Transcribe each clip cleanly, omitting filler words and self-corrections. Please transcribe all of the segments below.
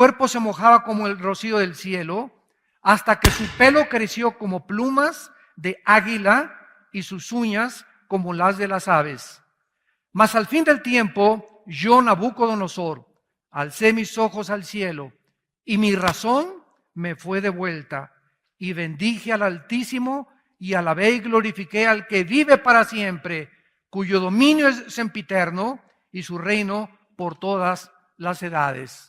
cuerpo se mojaba como el rocío del cielo, hasta que su pelo creció como plumas de águila y sus uñas como las de las aves. Mas al fin del tiempo, yo, Nabucodonosor, alcé mis ojos al cielo, y mi razón me fue devuelta, y bendije al Altísimo, y alabé y glorifiqué al que vive para siempre, cuyo dominio es sempiterno, y su reino por todas las edades.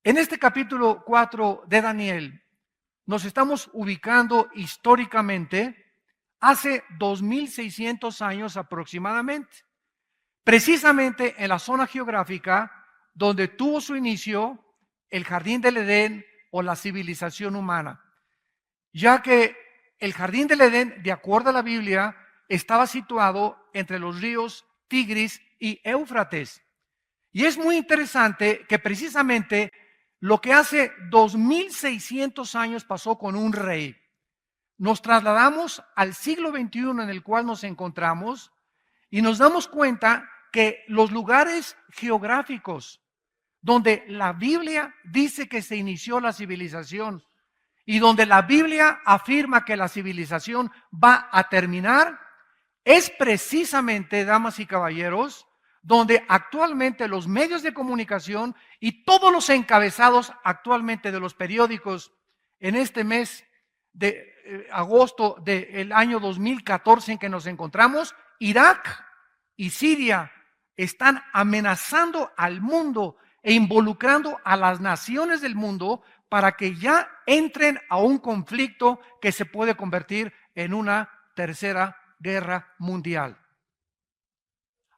En este capítulo 4 de Daniel, nos estamos ubicando históricamente hace 2600 años aproximadamente, precisamente en la zona geográfica donde tuvo su inicio el jardín del Edén o la civilización humana, ya que el jardín del Edén, de acuerdo a la Biblia, estaba situado entre los ríos Tigris y Éufrates. Y es muy interesante que precisamente lo que hace 2600 años pasó con un rey. Nos trasladamos al siglo XXI en el cual nos encontramos y nos damos cuenta que los lugares geográficos donde la Biblia dice que se inició la civilización y donde la Biblia afirma que la civilización va a terminar, es precisamente, damas y caballeros, donde actualmente los medios de comunicación y todos los encabezados actualmente de los periódicos en este mes de agosto del año 2014 en que nos encontramos, Irak y Siria están amenazando al mundo e involucrando a las naciones del mundo para que ya entren a un conflicto que se puede convertir en una tercera guerra mundial.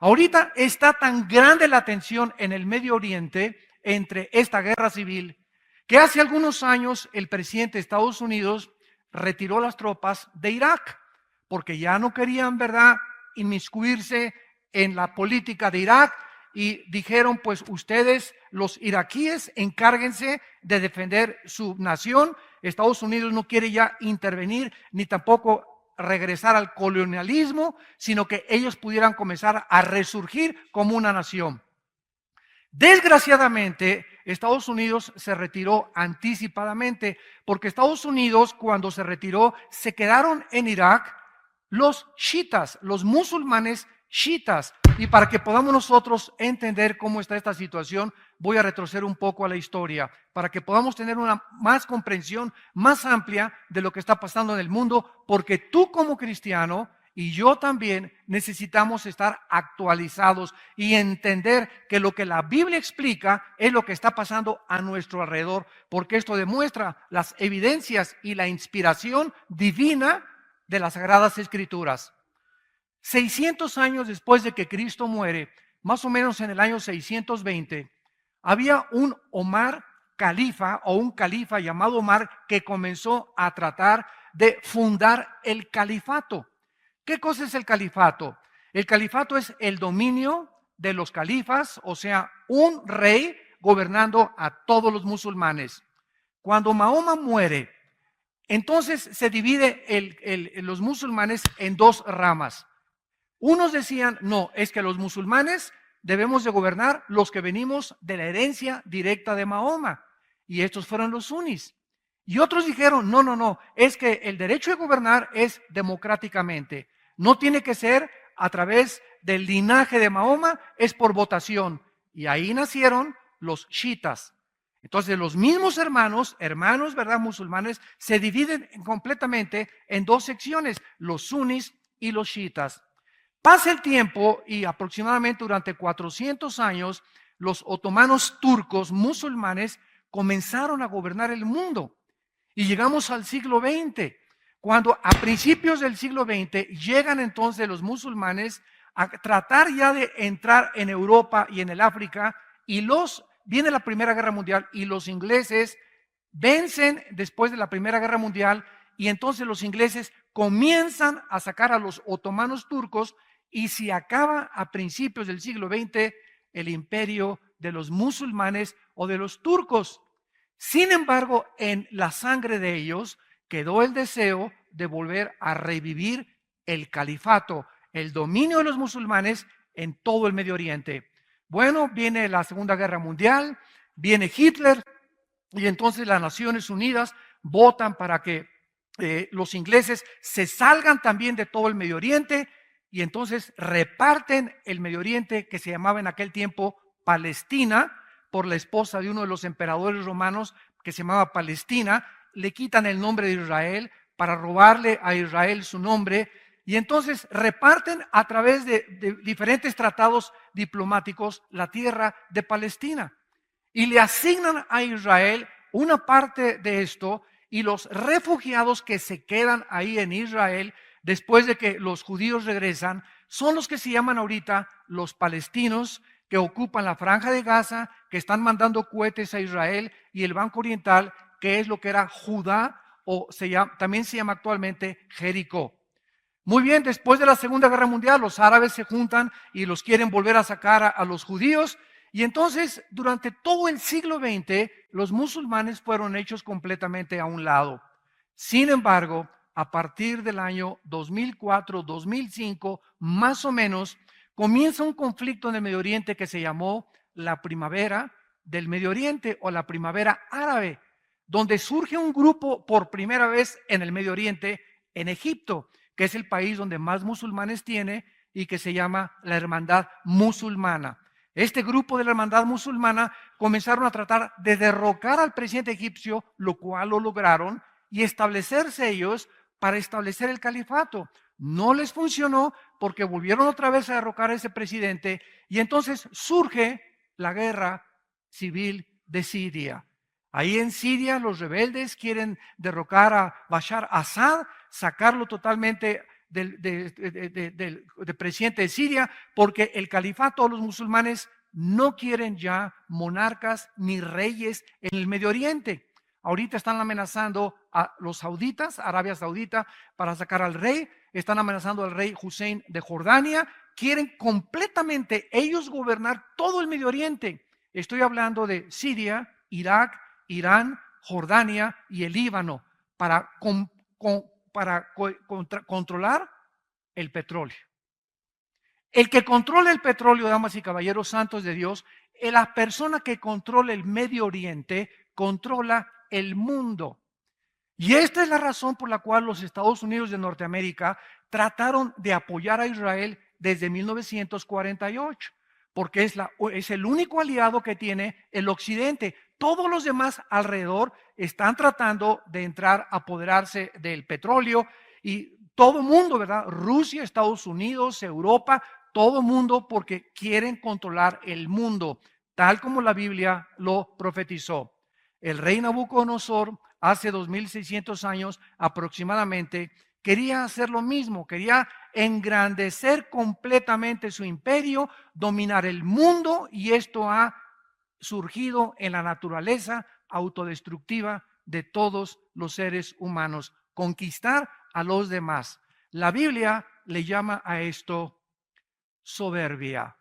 Ahorita está tan grande la tensión en el Medio Oriente entre esta guerra civil que hace algunos años el presidente de Estados Unidos retiró las tropas de Irak porque ya no querían, ¿verdad?, inmiscuirse en la política de Irak y dijeron, pues ustedes, los iraquíes, encárguense de defender su nación. Estados Unidos no quiere ya intervenir ni tampoco regresar al colonialismo, sino que ellos pudieran comenzar a resurgir como una nación. Desgraciadamente, Estados Unidos se retiró anticipadamente, porque Estados Unidos, cuando se retiró, se quedaron en Irak los chiitas, los musulmanes chiitas. Y para que podamos nosotros entender cómo está esta situación, voy a retroceder un poco a la historia, para que podamos tener una más comprensión más amplia de lo que está pasando en el mundo, porque tú como cristiano y yo también necesitamos estar actualizados y entender que lo que la Biblia explica es lo que está pasando a nuestro alrededor, porque esto demuestra las evidencias y la inspiración divina de las Sagradas Escrituras. 600 años después de que Cristo muere, más o menos en el año 620, había un Omar califa o un califa llamado Omar que comenzó a tratar de fundar el califato. ¿Qué cosa es el califato? El califato es el dominio de los califas, o sea, un rey gobernando a todos los musulmanes. Cuando Mahoma muere, entonces se divide los musulmanes en dos ramas. Unos decían, no, es que los musulmanes debemos de gobernar los que venimos de la herencia directa de Mahoma. Y estos fueron los sunnis. Y otros dijeron, no, es que el derecho de gobernar es democráticamente. No tiene que ser a través del linaje de Mahoma, es por votación. Y ahí nacieron los chiitas. Entonces los mismos hermanos, ¿verdad?, musulmanes, se dividen completamente en dos secciones, los sunnis y los chiitas. Pasa el tiempo y aproximadamente durante 400 años, los otomanos turcos musulmanes comenzaron a gobernar el mundo. Y llegamos al siglo XX, cuando a principios del siglo XX llegan entonces los musulmanes a tratar ya de entrar en Europa y en el África, y viene la Primera Guerra Mundial y los ingleses vencen después de la Primera Guerra Mundial, y entonces los ingleses comienzan a sacar a los otomanos turcos y se acaba a principios del siglo XX el imperio de los musulmanes o de los turcos. Sin embargo, en la sangre de ellos quedó el deseo de volver a revivir el califato, el dominio de los musulmanes en todo el Medio Oriente. Bueno, viene la Segunda Guerra Mundial, Viene Hitler y entonces las Naciones Unidas votan para que los ingleses se salgan también de todo el Medio Oriente y entonces reparten el Medio Oriente, que se llamaba en aquel tiempo Palestina, por la esposa de uno de los emperadores romanos que se llamaba Palestina. Le quitan el nombre de Israel para robarle a Israel su nombre y entonces reparten a través de diferentes tratados diplomáticos la tierra de Palestina y le asignan a Israel una parte de esto. Y los refugiados que se quedan ahí en Israel, después de que los judíos regresan, son los que se llaman ahorita los palestinos, que ocupan la franja de Gaza, que están mandando cohetes a Israel, y el Banco Oriental, que es lo que era Judá, o también se llama actualmente Jericó. Muy bien, después de la Segunda Guerra Mundial, los árabes se juntan y los quieren volver a sacar a los judíos. Y entonces, durante todo el siglo XX, los musulmanes fueron hechos completamente a un lado. Sin embargo, a partir del año 2004, 2005, más o menos, comienza un conflicto en el Medio Oriente que se llamó la Primavera del Medio Oriente o la Primavera Árabe, donde surge un grupo por primera vez en el Medio Oriente, en Egipto, que es el país donde más musulmanes tiene y que se llama la Hermandad Musulmana. Este grupo de la Hermandad Musulmana comenzaron a tratar de derrocar al presidente egipcio, lo cual lo lograron, y establecerse ellos para establecer el califato. No les funcionó porque volvieron otra vez a derrocar a ese presidente y entonces surge la guerra civil de Siria. Ahí en Siria los rebeldes quieren derrocar a Bashar Assad, sacarlo totalmente del presidente de Siria, porque el califato, los musulmanes no quieren ya monarcas ni reyes en el Medio Oriente. Ahorita están amenazando a los sauditas, Arabia Saudita, para sacar al rey. Están amenazando al rey Hussein de Jordania. Quieren completamente ellos gobernar todo el Medio Oriente. Estoy hablando de Siria, Irak, Irán, Jordania y el Líbano para controlar el petróleo. El que controla el petróleo, damas y caballeros santos de Dios, la persona que controla el Medio Oriente, controla el mundo. Y esta es la razón por la cual los Estados Unidos de Norteamérica trataron de apoyar a Israel desde 1948, porque es el único aliado que tiene el Occidente. Todos los demás alrededor están tratando de entrar a apoderarse del petróleo y todo el mundo, ¿verdad? Rusia, Estados Unidos, Europa, todo el mundo porque quieren controlar el mundo, tal como la Biblia lo profetizó. El rey Nabucodonosor, hace 2600 años aproximadamente, quería hacer lo mismo, quería engrandecer completamente su imperio, dominar el mundo, y esto ha surgido en la naturaleza autodestructiva de todos los seres humanos, conquistar a los demás. La Biblia le llama a esto soberbia.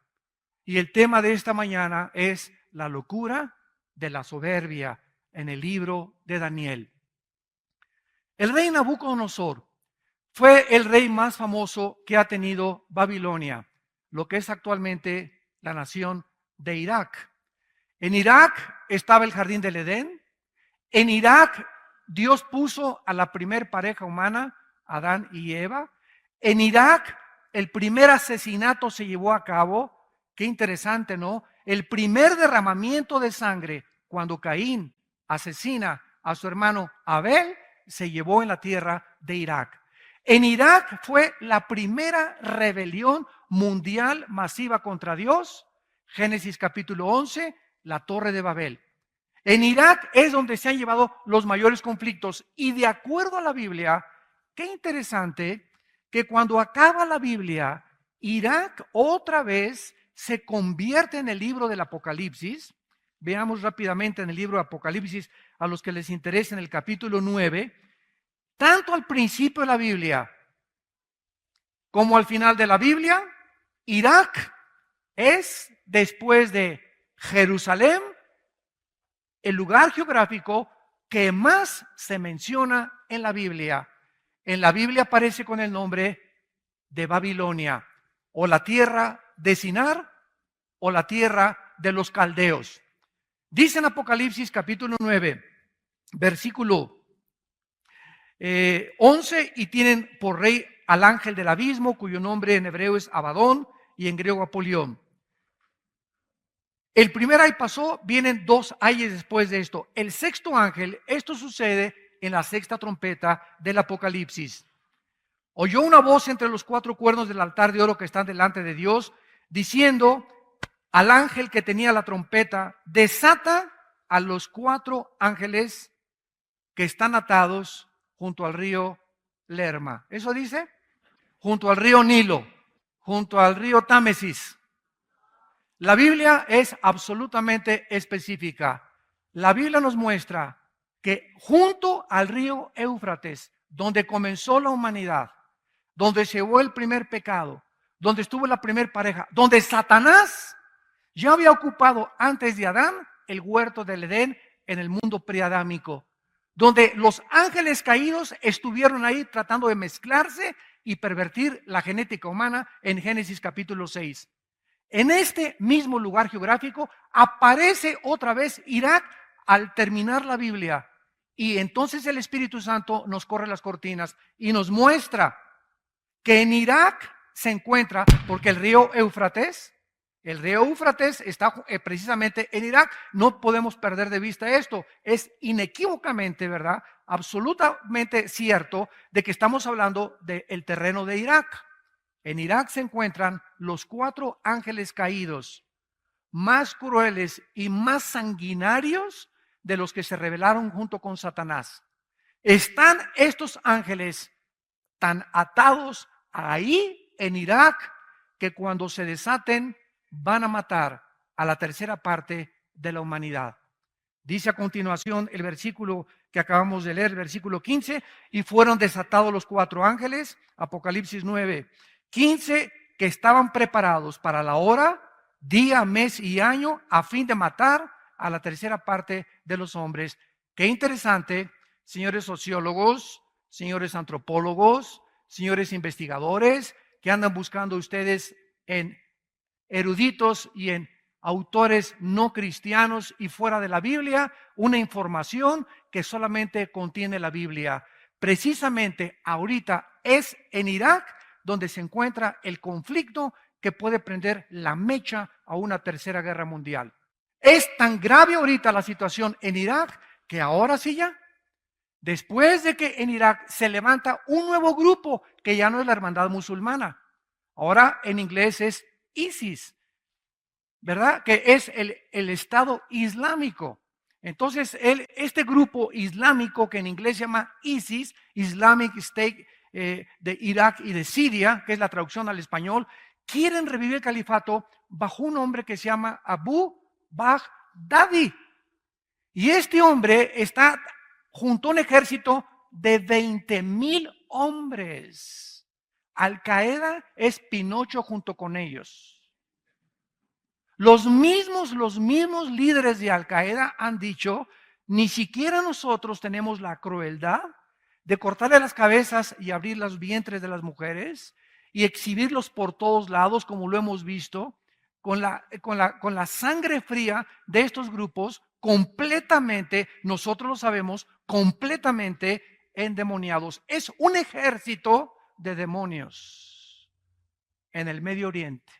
Y el tema de esta mañana es la locura de la soberbia en el libro de Daniel. El rey Nabucodonosor fue el rey más famoso que ha tenido Babilonia, lo que es actualmente la nación de Irak. En Irak estaba el jardín del Edén. En Irak Dios puso a la primer pareja humana, Adán y Eva. En Irak el primer asesinato se llevó a cabo. Qué interesante, ¿no? El primer derramamiento de sangre cuando Caín asesina a su hermano Abel se llevó en la tierra de Irak. En Irak fue la primera rebelión mundial masiva contra Dios. Génesis capítulo 11, la Torre de Babel. En Irak es donde se han llevado los mayores conflictos. Y de acuerdo a la Biblia, qué interesante que cuando acaba la Biblia, Irak otra vez se convierte en el libro del Apocalipsis. Veamos rápidamente en el libro de Apocalipsis, a los que les interese, en el capítulo 9, tanto al principio de la Biblia como al final de la Biblia, Irak es, después de Jerusalén, el lugar geográfico que más se menciona en la Biblia. En la Biblia aparece con el nombre de Babilonia, o la tierra de Sinar, o la tierra de los caldeos. Dice en Apocalipsis capítulo 9, versículo 11, y tienen por rey al ángel del abismo, cuyo nombre en hebreo es Abadón y en griego Apolión. El primer ay pasó, vienen dos ayes después de esto. El sexto ángel, esto sucede en la sexta trompeta del Apocalipsis. Oyó una voz entre los cuatro cuernos del altar de oro que están delante de Dios, diciendo al ángel que tenía la trompeta: desata a los cuatro ángeles que están atados junto al río Lerma. ¿Eso dice? Junto al río Nilo, junto al río Támesis. La Biblia es absolutamente específica. La Biblia nos muestra que junto al río Éufrates, donde comenzó la humanidad, donde se llevó el primer pecado, donde estuvo la primer pareja, donde Satanás ya había ocupado antes de Adán el huerto del Edén en el mundo preadámico, donde los ángeles caídos estuvieron ahí tratando de mezclarse y pervertir la genética humana en Génesis capítulo 6. En este mismo lugar geográfico aparece otra vez Irak al terminar la Biblia. Y entonces el Espíritu Santo nos corre las cortinas y nos muestra que en Irak se encuentra, porque el río Éufrates está precisamente en Irak. No podemos perder de vista esto. Es inequívocamente, ¿verdad?, absolutamente cierto de que estamos hablando del terreno de Irak. En Irak se encuentran los cuatro ángeles caídos, más crueles y más sanguinarios de los que se rebelaron junto con Satanás. Están estos ángeles tan atados ahí en Irak que cuando se desaten van a matar a la tercera parte de la humanidad. Dice a continuación el versículo que acabamos de leer, el versículo 15, y fueron desatados los cuatro ángeles, Apocalipsis 9:15, que estaban preparados para la hora, día, mes y año, a fin de matar a la tercera parte de los hombres. Qué interesante, señores sociólogos, señores antropólogos, señores investigadores, que andan buscando ustedes en eruditos y en autores no cristianos y fuera de la Biblia, una información que solamente contiene la Biblia. Precisamente ahorita es en Irak donde se encuentra el conflicto que puede prender la mecha a una tercera guerra mundial. Es tan grave ahorita la situación en Irak que ahora sí ya, después de que en Irak se levanta un nuevo grupo que ya no es la hermandad musulmana, ahora en inglés es ISIS, ¿verdad? Que es el Estado Islámico. Entonces, este grupo islámico que en inglés se llama ISIS, Islamic State de Irak y de Siria, que es la traducción al español, quieren revivir el califato bajo un hombre que se llama Abu Baghdadi. Y este hombre está junto a un ejército de 20,000 hombres. Al Qaeda es Pinocho junto con ellos. Los mismos líderes de Al Qaeda han dicho: ni siquiera nosotros tenemos la crueldad de cortarle las cabezas y abrir los vientres de las mujeres y exhibirlos por todos lados, como lo hemos visto, con la sangre fría de estos grupos completamente, nosotros lo sabemos, completamente endemoniados. Es un ejército de demonios en el Medio Oriente,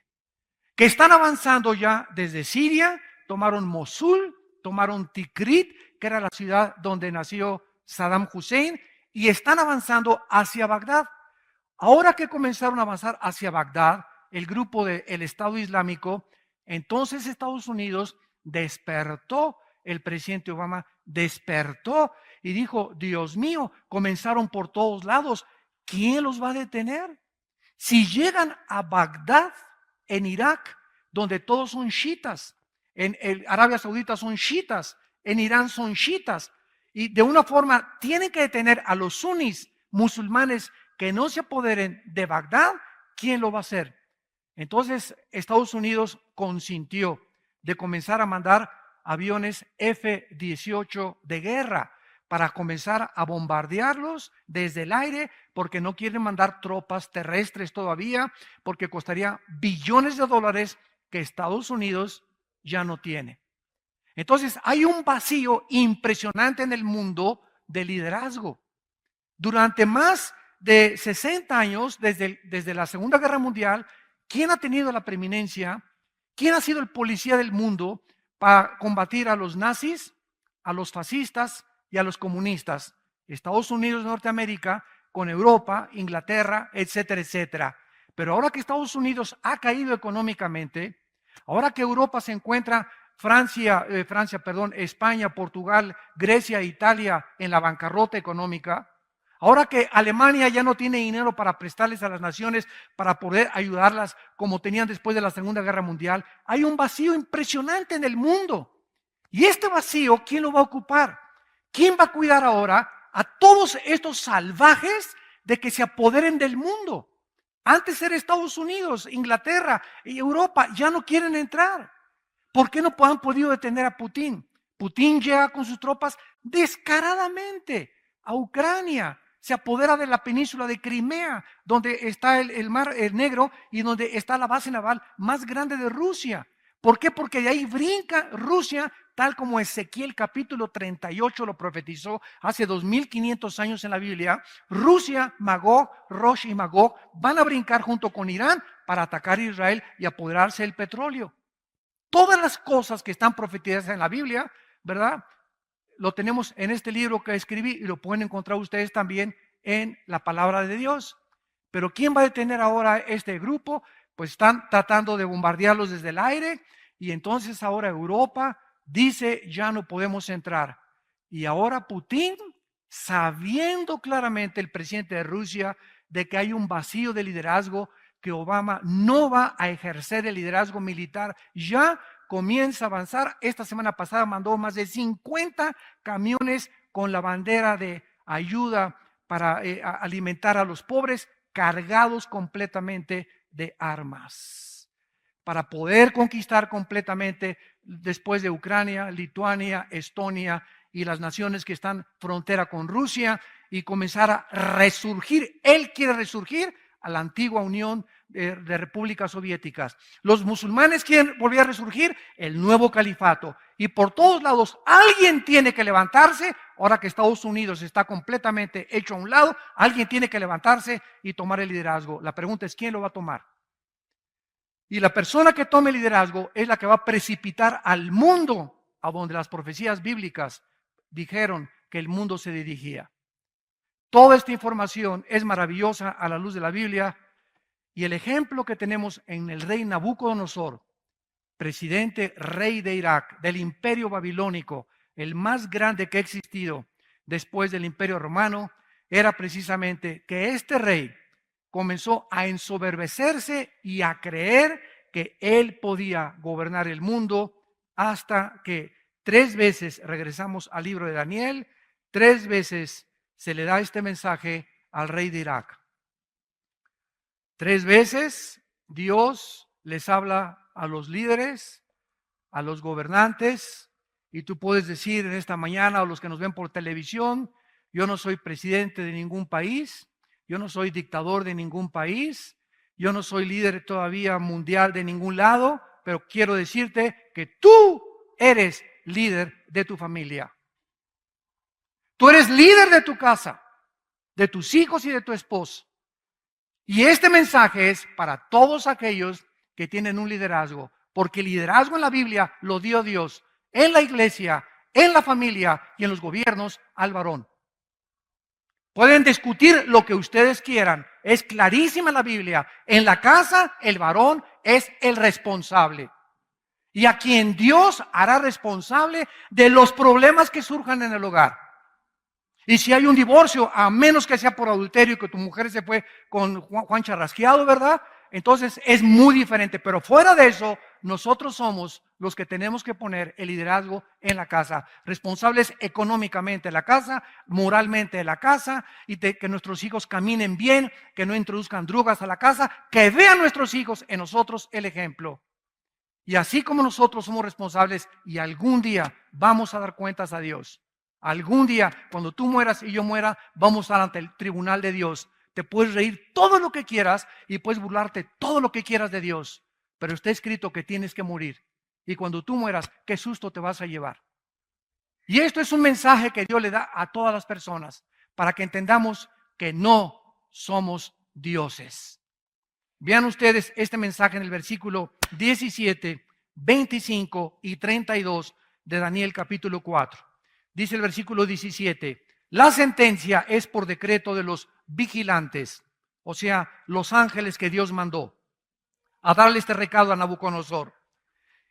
que están avanzando ya desde Siria, tomaron Mosul, tomaron Tikrit, que era la ciudad donde nació Saddam Hussein, y están avanzando hacia Bagdad. Ahora que comenzaron a avanzar hacia Bagdad, el grupo del Estado Islámico, entonces Estados Unidos despertó, el presidente Obama despertó y dijo: Dios mío, comenzaron por todos lados, ¿quién los va a detener? Si llegan a Bagdad, en Irak, donde todos son chiitas, en Arabia Saudita son chiitas, en Irán son chiitas, y de una forma tienen que detener a los sunnis musulmanes que no se apoderen de Bagdad, ¿quién lo va a hacer? Entonces Estados Unidos consintió de comenzar a mandar aviones F-18 de guerra para comenzar a bombardearlos desde el aire, porque no quieren mandar tropas terrestres todavía, porque costaría billones de dólares que Estados Unidos ya no tiene. Entonces hay un vacío impresionante en el mundo de liderazgo. Durante más de 60 años, desde la Segunda Guerra Mundial, ¿quién ha tenido la preeminencia? ¿Quién ha sido el policía del mundo para combatir a los nazis, a los fascistas y a los comunistas? Estados Unidos de Norteamérica con Europa, Inglaterra, etcétera, etcétera. Pero ahora que Estados Unidos ha caído económicamente, ahora que Europa se encuentra España, Portugal, Grecia, Italia en la bancarrota económica, ahora que Alemania ya no tiene dinero para prestarles a las naciones para poder ayudarlas como tenían después de la Segunda Guerra Mundial, hay un vacío impresionante en el mundo. Y este vacío, ¿quién lo va a ocupar? ¿Quién va a cuidar ahora a todos estos salvajes de que se apoderen del mundo? Antes era Estados Unidos, Inglaterra y Europa, ya no quieren entrar. ¿Por qué no han podido detener a Putin? Putin llega con sus tropas descaradamente a Ucrania, se apodera de la península de Crimea, donde está el Mar Negro y donde está la base naval más grande de Rusia. ¿Por qué? Porque de ahí brinca Rusia, tal como Ezequiel capítulo 38 lo profetizó hace 2500 años en la Biblia. Rusia, Magog, Rosh y Magog van a brincar junto con Irán para atacar a Israel y apoderarse del petróleo. Todas las cosas que están profetizadas en la Biblia, ¿verdad? Lo tenemos en este libro que escribí y lo pueden encontrar ustedes también en la palabra de Dios. Pero ¿quién va a detener ahora este grupo? Pues están tratando de bombardearlos desde el aire y entonces ahora Europa dice ya no podemos entrar. Y ahora Putin, sabiendo claramente el presidente de Rusia de que hay un vacío de liderazgo, que Obama no va a ejercer el liderazgo militar, ya comienza a avanzar. Esta semana pasada mandó más de 50 camiones con la bandera de ayuda para alimentar a los pobres, cargados completamente de armas, para poder conquistar completamente después de Ucrania, Lituania, Estonia y las naciones que están frontera con Rusia y comenzar a resurgir. Él quiere resurgir a la antigua Unión de Repúblicas Soviéticas. Los musulmanes quieren volver a resurgir el nuevo califato. Y por todos lados alguien tiene que levantarse. Ahora que Estados Unidos está completamente hecho a un lado, alguien tiene que levantarse y tomar el liderazgo. La pregunta es, ¿quién lo va a tomar? Y la persona que tome el liderazgo es la que va a precipitar al mundo a donde las profecías bíblicas dijeron que el mundo se dirigía. Toda esta información es maravillosa a la luz de la Biblia y el ejemplo que tenemos en el rey Nabucodonosor, presidente rey de Irak, del imperio babilónico, el más grande que ha existido después del imperio romano, era precisamente que este rey comenzó a ensoberbecerse y a creer que él podía gobernar el mundo hasta que 3 veces, regresamos al libro de Daniel, 3 veces se le da este mensaje al rey de Irak. 3 veces Dios les habla a los líderes, a los gobernantes, y tú puedes decir en esta mañana, o los que nos ven por televisión, yo no soy presidente de ningún país, yo no soy dictador de ningún país, yo no soy líder todavía mundial de ningún lado, pero quiero decirte que tú eres líder de tu familia. Tú eres líder de tu casa, de tus hijos y de tu esposo. Y este mensaje es para todos aquellos que tienen un liderazgo, porque el liderazgo en la Biblia lo dio Dios en la iglesia, en la familia y en los gobiernos al varón. Pueden discutir lo que ustedes quieran, es clarísima la Biblia. En la casa el varón es el responsable. Y a quien Dios hará responsable de los problemas que surjan en el hogar. Y si hay un divorcio, a menos que sea por adulterio y que tu mujer se fue con Juan Charrasqueado, ¿verdad? Entonces es muy diferente. Pero fuera de eso, nosotros somos los que tenemos que poner el liderazgo en la casa. Responsables económicamente de la casa, moralmente de la casa, y de que nuestros hijos caminen bien, que no introduzcan drogas a la casa, que vean nuestros hijos en nosotros el ejemplo. Y así como nosotros somos responsables y algún día vamos a dar cuentas a Dios. Algún día, cuando tú mueras y yo muera, vamos a estar ante el tribunal de Dios. Te puedes reír todo lo que quieras y puedes burlarte todo lo que quieras de Dios. Pero está escrito que tienes que morir. Y cuando tú mueras, ¿qué susto te vas a llevar? Y esto es un mensaje que Dios le da a todas las personas para que entendamos que no somos dioses. Vean ustedes este mensaje en el versículo 17, 25 y 32 de Daniel capítulo 4. Dice el versículo 17, la sentencia es por decreto de los vigilantes, o sea, los ángeles que Dios mandó a darle este recado a Nabucodonosor.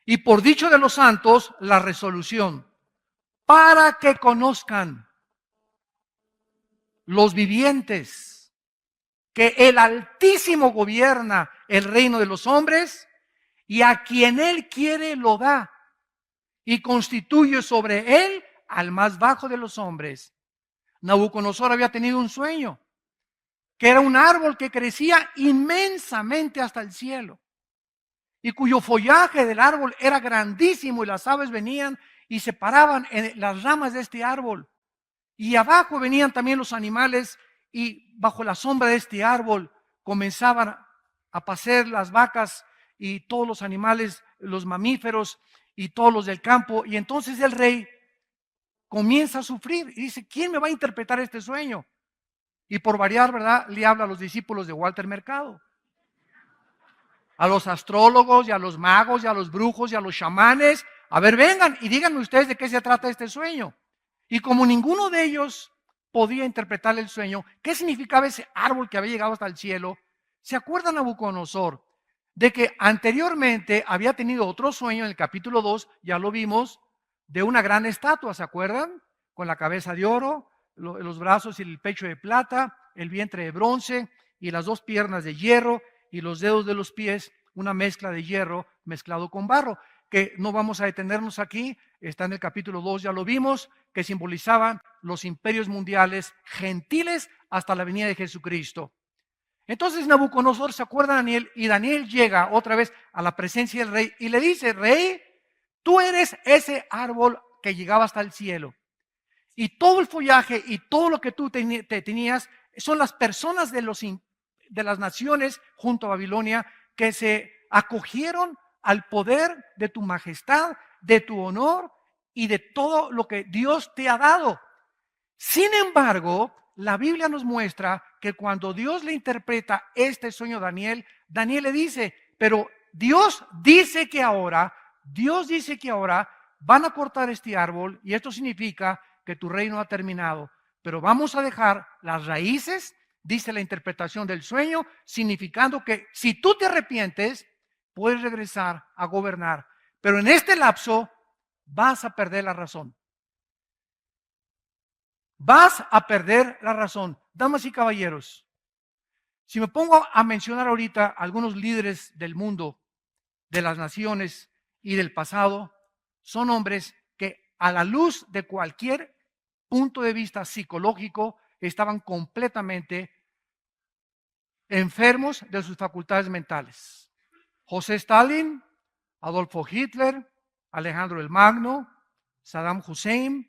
Y por dicho de los santos, la resolución, para que conozcan los vivientes que el Altísimo gobierna el reino de los hombres y a quien Él quiere lo da y constituye sobre Él al más bajo de los hombres. Nabucodonosor había tenido un sueño, que era un árbol que crecía inmensamente hasta el cielo y cuyo follaje del árbol era grandísimo y las aves venían y se paraban en las ramas de este árbol. Y abajo venían también los animales y bajo la sombra de este árbol comenzaban a pacer las vacas y todos los animales, los mamíferos y todos los del campo. Y entonces el rey comienza a sufrir y dice, ¿quién me va a interpretar este sueño? Y por variar, ¿verdad? Le habla a los discípulos de Walter Mercado, a los astrólogos y a los magos y a los brujos y a los chamanes. A ver, vengan y díganme ustedes de qué se trata este sueño. Y como ninguno de ellos podía interpretar el sueño, ¿qué significaba ese árbol que había llegado hasta el cielo? ¿Se acuerdan Nabucodonosor de que anteriormente había tenido otro sueño en el capítulo 2, ya lo vimos, de una gran estatua, ¿se acuerdan? Con la cabeza de oro, los brazos y el pecho de plata, el vientre de bronce y las dos piernas de hierro y los dedos de los pies, una mezcla de hierro mezclado con barro, que no vamos a detenernos aquí, está en el capítulo 2, ya lo vimos, que simbolizaban los imperios mundiales gentiles hasta la venida de Jesucristo. Entonces Nabucodonosor se acuerda de Daniel y Daniel llega otra vez a la presencia del rey y le dice, rey, tú eres ese árbol que llegaba hasta el cielo. Y todo el follaje y todo lo que tú tenías son las personas de las naciones junto a Babilonia que se acogieron al poder de tu majestad, de tu honor y de todo lo que Dios te ha dado. Sin embargo, la Biblia nos muestra que cuando Dios le interpreta este sueño a Daniel, Daniel le dice, pero Dios dice que ahora van a cortar este árbol y esto significa que tu reino ha terminado, pero vamos a dejar las raíces, dice la interpretación del sueño, significando que si tú te arrepientes, puedes regresar a gobernar, pero en este lapso vas a perder la razón. Vas a perder la razón. Damas y caballeros, si me pongo a mencionar ahorita algunos líderes del mundo, de las naciones y del pasado, son hombres que a la luz de cualquier punto de vista psicológico estaban completamente enfermos de sus facultades mentales. José Stalin, Adolfo Hitler, Alejandro el Magno, Saddam Hussein,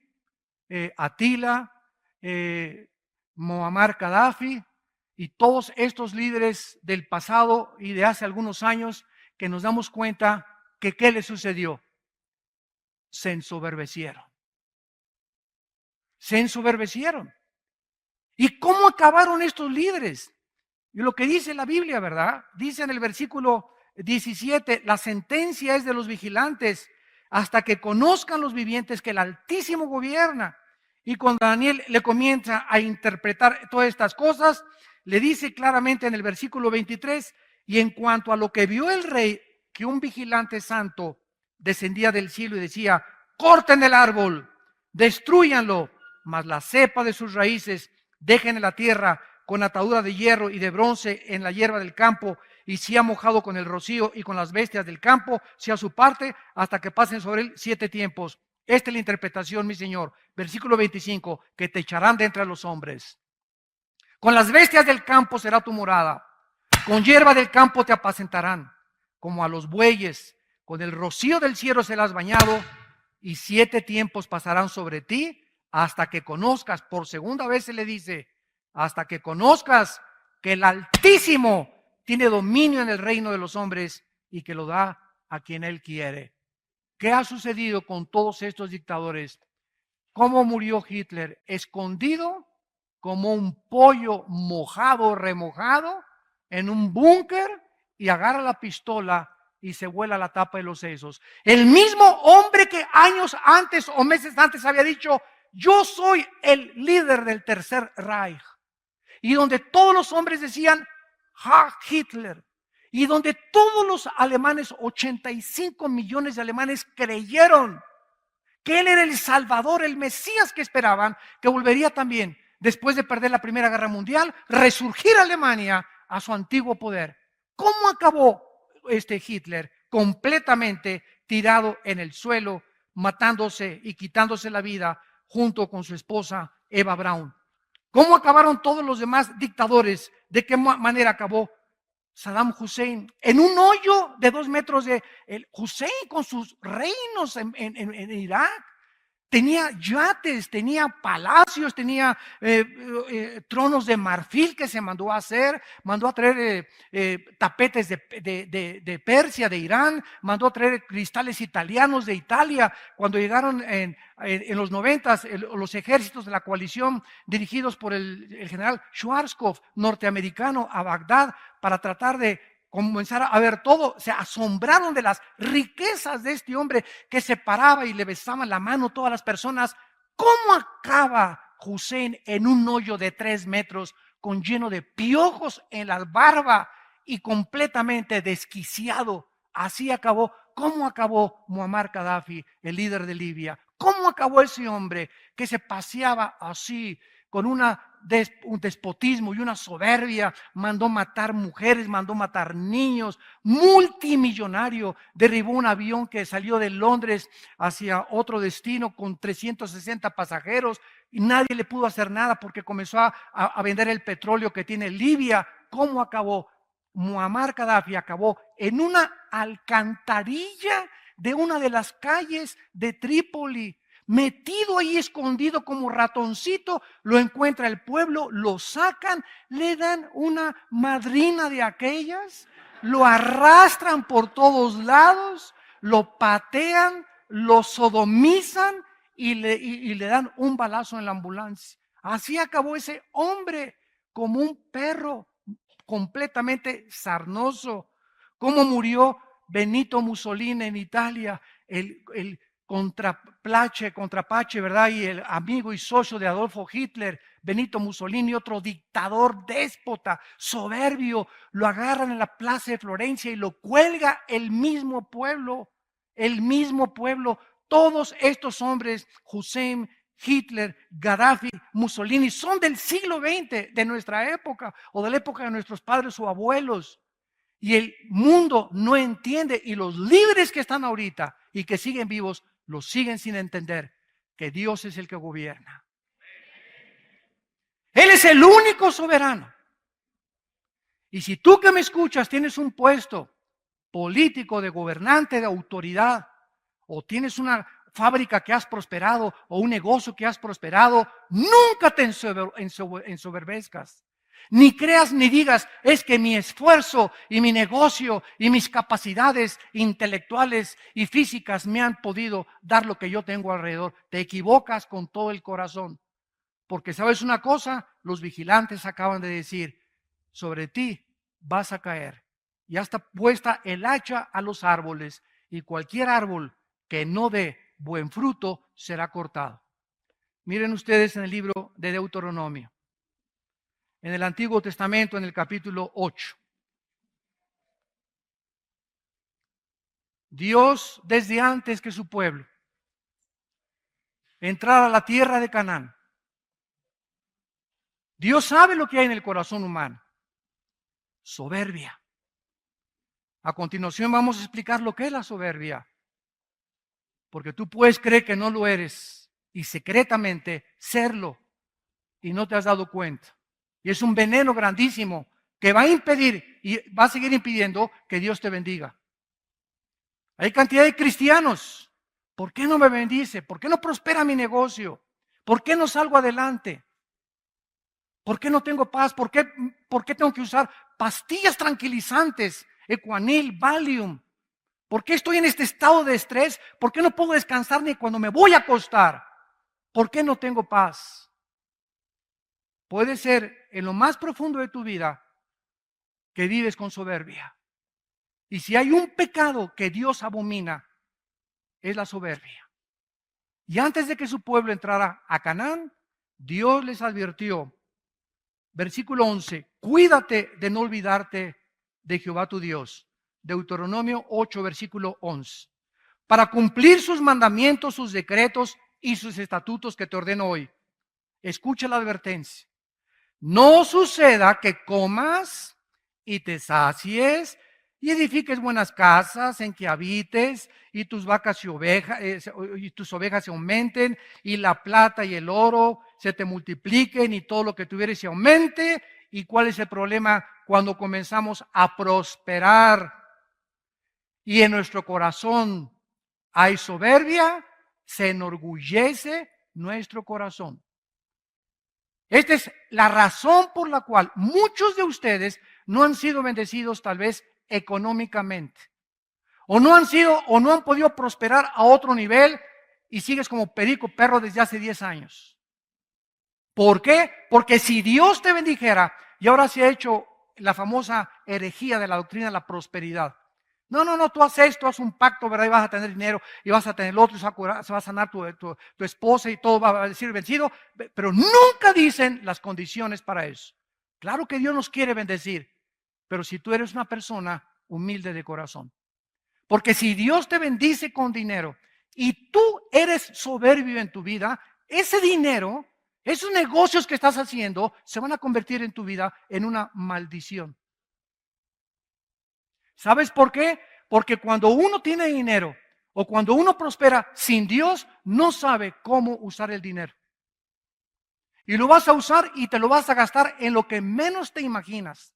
Atila, Muammar Gaddafi y todos estos líderes del pasado y de hace algunos años que nos damos cuenta que ¿qué les sucedió? Se ensoberbecieron. Se ensoberbecieron. ¿Y cómo acabaron estos líderes? Y lo que dice la Biblia, ¿verdad? Dice en el versículo 17, la sentencia es de los vigilantes hasta que conozcan los vivientes que el Altísimo gobierna. Y cuando Daniel le comienza a interpretar todas estas cosas, le dice claramente en el versículo 23, y en cuanto a lo que vio el rey, que un vigilante santo descendía del cielo y decía, corten el árbol, destrúyanlo, mas la cepa de sus raíces dejen en la tierra con atadura de hierro y de bronce en la hierba del campo, y sea mojado con el rocío y con las bestias del campo, sea su parte, hasta que pasen sobre él 7 tiempos. Esta es la interpretación, mi Señor. Versículo 25, que te echarán de entre los hombres. Con las bestias del campo será tu morada, con hierba del campo te apacentarán, como a los bueyes, con el rocío del cielo serás bañado, y 7 tiempos pasarán sobre ti, hasta que conozcas, por segunda vez se le dice, hasta que conozcas que el Altísimo tiene dominio en el reino de los hombres y que lo da a quien Él quiere. ¿Qué ha sucedido con todos estos dictadores? ¿Cómo murió Hitler? Escondido como un pollo mojado, remojado, en un búnker, y agarra la pistola y se vuela la tapa de los sesos. El mismo hombre que años antes o meses antes había dicho: yo soy el líder del Tercer Reich. Y donde todos los hombres decían: ¡Ja, Hitler! Y donde todos los alemanes, 85 millones de alemanes, creyeron que él era el Salvador, el Mesías que esperaban, que volvería también, después de perder la Primera Guerra Mundial, resurgir Alemania a su antiguo poder. ¿Cómo acabó Hitler? Completamente tirado en el suelo, matándose y quitándose la vida junto con su esposa Eva Braun. ¿Cómo acabaron todos los demás dictadores? ¿De qué manera acabó Saddam Hussein? En un hoyo de 2 metros de Hussein con sus reinos en Irak. Tenía yates, tenía palacios, tenía tronos de marfil que se mandó a hacer, mandó a traer tapetes de Persia, de Irán, mandó a traer cristales italianos de Italia. Cuando llegaron en los 90 los ejércitos de la coalición dirigidos por el general Schwarzkopf, norteamericano, a Bagdad para tratar de comenzar a ver todo, se asombraron de las riquezas de este hombre que se paraba y le besaban la mano a todas las personas. ¿Cómo acaba Hussein en un hoyo de 3 metros con lleno de piojos en la barba y completamente desquiciado? Así acabó. ¿Cómo acabó Muammar Gaddafi, el líder de Libia? ¿Cómo acabó ese hombre que se paseaba así con un despotismo y una soberbia? Mandó matar mujeres, mandó matar niños, multimillonario, derribó un avión que salió de Londres hacia otro destino con 360 pasajeros y nadie le pudo hacer nada porque comenzó a vender el petróleo que tiene Libia. ¿Cómo acabó? Muammar Gaddafi acabó en una alcantarilla de una de las calles de Trípoli. Metido ahí, escondido como ratoncito, lo encuentra el pueblo, lo sacan, le dan una madrina de aquellas, lo arrastran por todos lados, lo patean, lo sodomizan y le dan un balazo en la ambulancia. Así acabó ese hombre, como un perro, completamente sarnoso. ¿Cómo murió Benito Mussolini en Italia? El contrapache, ¿verdad? Y el amigo y socio de Adolfo Hitler, Benito Mussolini, otro dictador déspota, soberbio, lo agarran en la plaza de Florencia y lo cuelga el mismo pueblo, Todos estos hombres, Hussein, Hitler, Gaddafi, Mussolini, son del siglo XX, de nuestra época o de la época de nuestros padres o abuelos. Y el mundo no entiende, y los líderes que están ahorita y que siguen vivos, los siguen sin entender que Dios es el que gobierna. Él es el único soberano. Y si tú que me escuchas tienes un puesto político, de gobernante, de autoridad, o tienes una fábrica que has prosperado o un negocio que has prosperado, nunca te ensoberbezcas. Ni creas ni digas: es que mi esfuerzo y mi negocio y mis capacidades intelectuales y físicas me han podido dar lo que yo tengo alrededor. Te equivocas con todo el corazón. Porque sabes una cosa, los vigilantes acaban de decir: sobre ti vas a caer. Ya está puesta el hacha a los árboles, y cualquier árbol que no dé buen fruto será cortado. Miren ustedes en el libro de Deuteronomio, en el Antiguo Testamento, en el capítulo 8. Dios, desde antes que su pueblo entrara a la tierra de Canaán, Dios sabe lo que hay en el corazón humano: soberbia. A continuación vamos a explicar lo que es la soberbia, porque tú puedes creer que no lo eres y secretamente serlo y no te has dado cuenta. Y es un veneno grandísimo que va a impedir y va a seguir impidiendo que Dios te bendiga. Hay cantidad de cristianos. ¿Por qué no me bendice? ¿Por qué no prospera mi negocio? ¿Por qué no salgo adelante? ¿Por qué no tengo paz? ¿Por qué tengo que usar pastillas tranquilizantes, Equanil, Valium? ¿Por qué estoy en este estado de estrés? ¿Por qué no puedo descansar ni cuando me voy a acostar? ¿Por qué no tengo paz? Puede ser en lo más profundo de tu vida que vives con soberbia. Y si hay un pecado que Dios abomina, es la soberbia. Y antes de que su pueblo entrara a Canaán, Dios les advirtió, versículo 11, cuídate de no olvidarte de Jehová tu Dios. Deuteronomio 8, versículo 11. Para cumplir sus mandamientos, sus decretos y sus estatutos que te ordeno hoy. Escucha la advertencia. No suceda que comas y te sacies y edifiques buenas casas en que habites y tus vacas y tus ovejas se aumenten y la plata y el oro se te multipliquen y todo lo que tuvieres se aumente. ¿Y cuál es el problema cuando comenzamos a prosperar y en nuestro corazón hay soberbia? Se enorgullece nuestro corazón. Esta es la razón por la cual muchos de ustedes no han sido bendecidos tal vez económicamente. O no han podido prosperar a otro nivel y sigues como perico perro desde hace 10 años. ¿Por qué? Porque si Dios te bendijera, y ahora se ha hecho la famosa herejía de la doctrina de la prosperidad. No, tú haces esto, haz un pacto, ¿verdad? Y vas a tener dinero, y vas a tener el otro, y se va a sanar tu esposa y todo va a decir vencido, pero nunca dicen las condiciones para eso. Claro que Dios nos quiere bendecir, pero si tú eres una persona humilde de corazón. Porque si Dios te bendice con dinero y tú eres soberbio en tu vida, ese dinero, esos negocios que estás haciendo, se van a convertir en tu vida en una maldición. ¿Sabes por qué? Porque cuando uno tiene dinero o cuando uno prospera sin Dios, no sabe cómo usar el dinero. Y lo vas a usar y te lo vas a gastar en lo que menos te imaginas.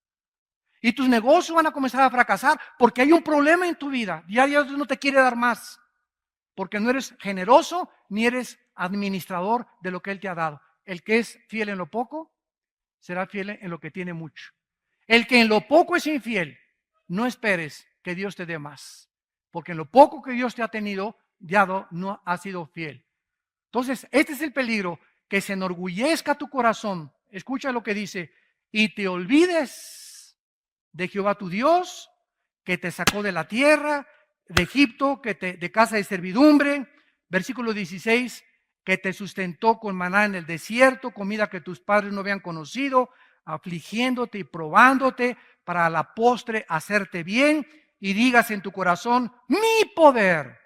Y tus negocios van a comenzar a fracasar porque hay un problema en tu vida. Ya Dios no te quiere dar más. Porque no eres generoso ni eres administrador de lo que Él te ha dado. El que es fiel en lo poco, será fiel en lo que tiene mucho. El que en lo poco es infiel, no esperes que Dios te dé más, porque en lo poco que Dios te ha dado no ha sido fiel. Entonces, este es el peligro, que se enorgullezca tu corazón. Escucha lo que dice, y te olvides de Jehová tu Dios, que te sacó de la tierra, de Egipto, de casa de servidumbre. Versículo 16, que te sustentó con maná en el desierto, comida que tus padres no habían conocido, afligiéndote y probándote para a la postre hacerte bien, y digas en tu corazón, mi poder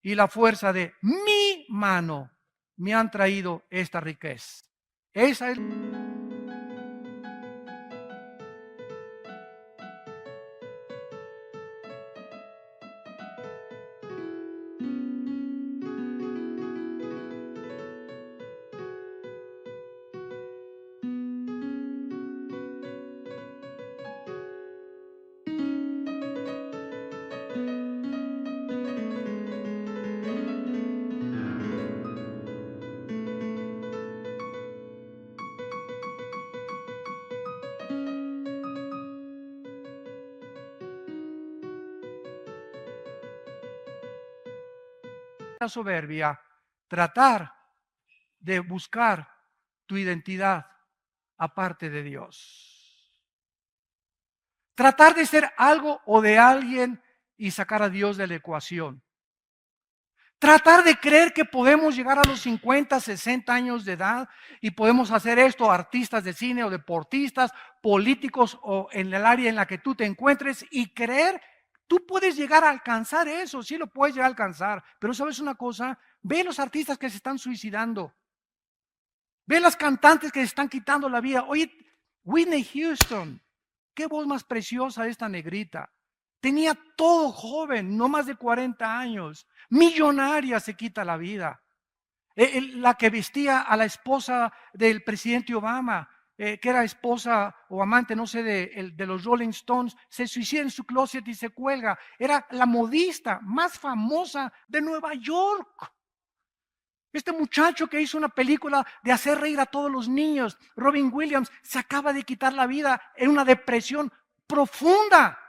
y la fuerza de mi mano me han traído esta riqueza. Esa es la soberbia, tratar de buscar tu identidad aparte de Dios. Tratar de ser algo o de alguien y sacar a Dios de la ecuación. Tratar de creer que podemos llegar a los 50, 60 años de edad y podemos hacer esto, artistas de cine o deportistas, políticos o en el área en la que tú te encuentres, y creer, tú puedes llegar a alcanzar eso, sí lo puedes llegar a alcanzar, pero ¿sabes una cosa? Ve los artistas que se están suicidando, ve las cantantes que se están quitando la vida. Oye, Whitney Houston, qué voz más preciosa esta negrita. Tenía todo joven, no más de 40 años. Millonaria, se quita la vida. La que vestía a la esposa del presidente Obama, que era esposa o amante, no sé, de los Rolling Stones, se suicida en su closet y se cuelga. Era la modista más famosa de Nueva York. Este muchacho que hizo una película de hacer reír a todos los niños, Robin Williams, se acaba de quitar la vida en una depresión profunda.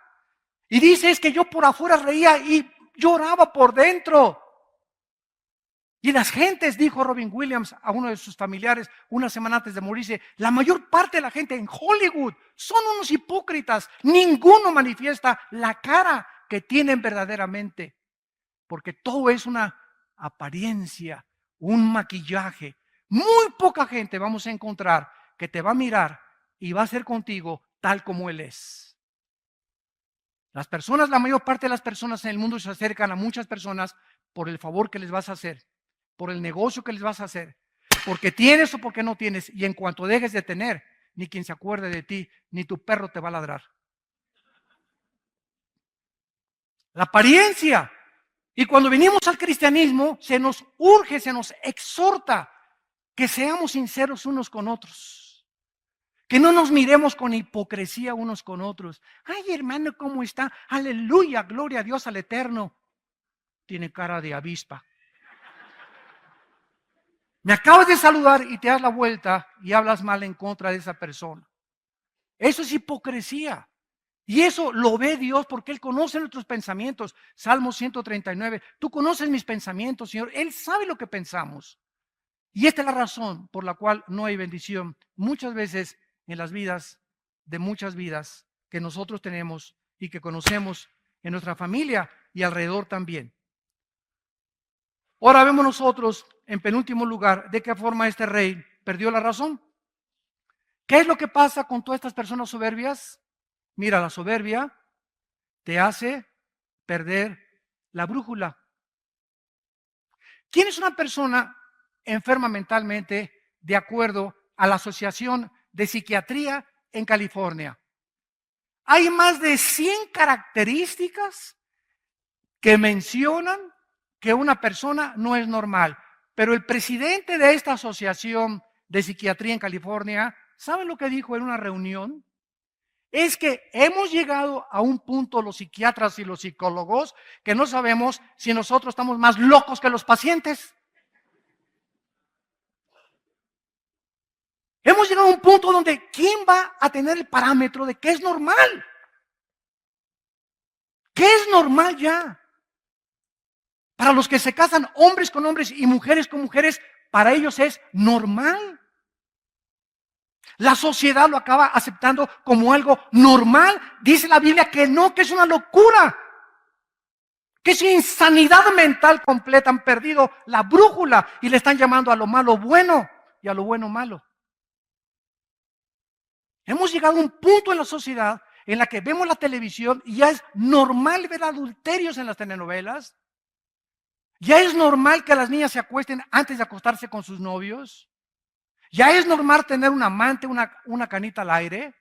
Y dice, es que yo por afuera reía y lloraba por dentro. Y las gentes, dijo Robin Williams a uno de sus familiares una semana antes de morirse, la mayor parte de la gente en Hollywood son unos hipócritas. Ninguno manifiesta la cara que tienen verdaderamente. Porque todo es una apariencia, un maquillaje. Muy poca gente vamos a encontrar que te va a mirar y va a ser contigo tal como Él es. Las personas, la mayor parte de las personas en el mundo se acercan a muchas personas por el favor que les vas a hacer, por el negocio que les vas a hacer, porque tienes o porque no tienes, y en cuanto dejes de tener, ni quien se acuerde de ti, ni tu perro te va a ladrar. La apariencia. Y cuando venimos al cristianismo, se nos urge, se nos exhorta que seamos sinceros unos con otros. Que no nos miremos con hipocresía unos con otros. Ay, hermano, ¿cómo está? Aleluya, gloria a Dios al Eterno. Tiene cara de avispa. Me acabas de saludar y te das la vuelta y hablas mal en contra de esa persona. Eso es hipocresía. Y eso lo ve Dios porque Él conoce nuestros pensamientos. Salmo 139. Tú conoces mis pensamientos, Señor. Él sabe lo que pensamos. Y esta es la razón por la cual no hay bendición. Muchas veces en las vidas, de muchas vidas que nosotros tenemos y que conocemos en nuestra familia y alrededor también. Ahora vemos nosotros, en penúltimo lugar, de qué forma este rey perdió la razón. ¿Qué es lo que pasa con todas estas personas soberbias? Mira, la soberbia te hace perder la brújula. ¿Quién es una persona enferma mentalmente de acuerdo a la Asociación de Psiquiatría en California? Hay más de 100 características que mencionan que una persona no es normal. Pero el presidente de esta Asociación de Psiquiatría en California, ¿saben lo que dijo en una reunión? Es que hemos llegado a un punto, los psiquiatras y los psicólogos, que no sabemos si nosotros estamos más locos que los pacientes. Hemos llegado a un punto donde ¿quién va a tener el parámetro de qué es normal? ¿Qué es normal ya? Para los que se casan hombres con hombres y mujeres con mujeres, para ellos es normal. La sociedad lo acaba aceptando como algo normal. Dice la Biblia que no, que es una locura. Que es insanidad mental completa. Han perdido la brújula y le están llamando a lo malo bueno y a lo bueno malo. Hemos llegado a un punto en la sociedad en la que vemos la televisión y ya es normal ver adulterios en las telenovelas. Ya es normal que las niñas se acuesten antes de acostarse con sus novios. Ya es normal tener un amante, una canita al aire.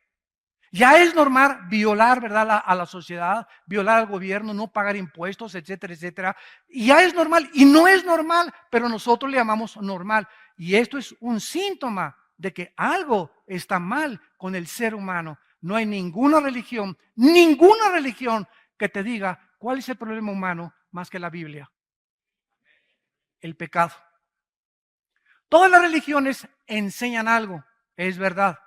Ya es normal violar, ¿verdad?, a la sociedad, violar al gobierno, no pagar impuestos, etcétera, etcétera. Y ya es normal y no es normal, pero nosotros le llamamos normal. Y esto es un síntoma de que algo está mal con el ser humano. No hay ninguna religión que te diga cuál es el problema humano más que la Biblia. El pecado. Todas las religiones enseñan algo, es verdad.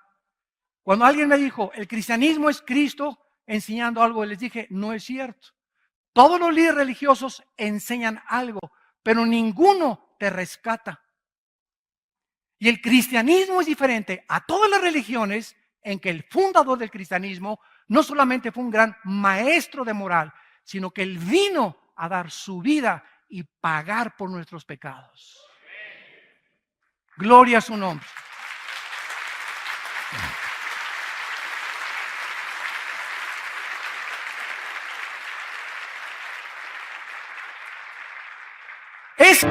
Cuando alguien me dijo, el cristianismo es Cristo enseñando algo, les dije, no es cierto. Todos los líderes religiosos enseñan algo, pero ninguno te rescata. Y el cristianismo es diferente a todas las religiones en que el fundador del cristianismo no solamente fue un gran maestro de moral, sino que él vino a dar su vida y pagar por nuestros pecados. Gloria a su nombre. Es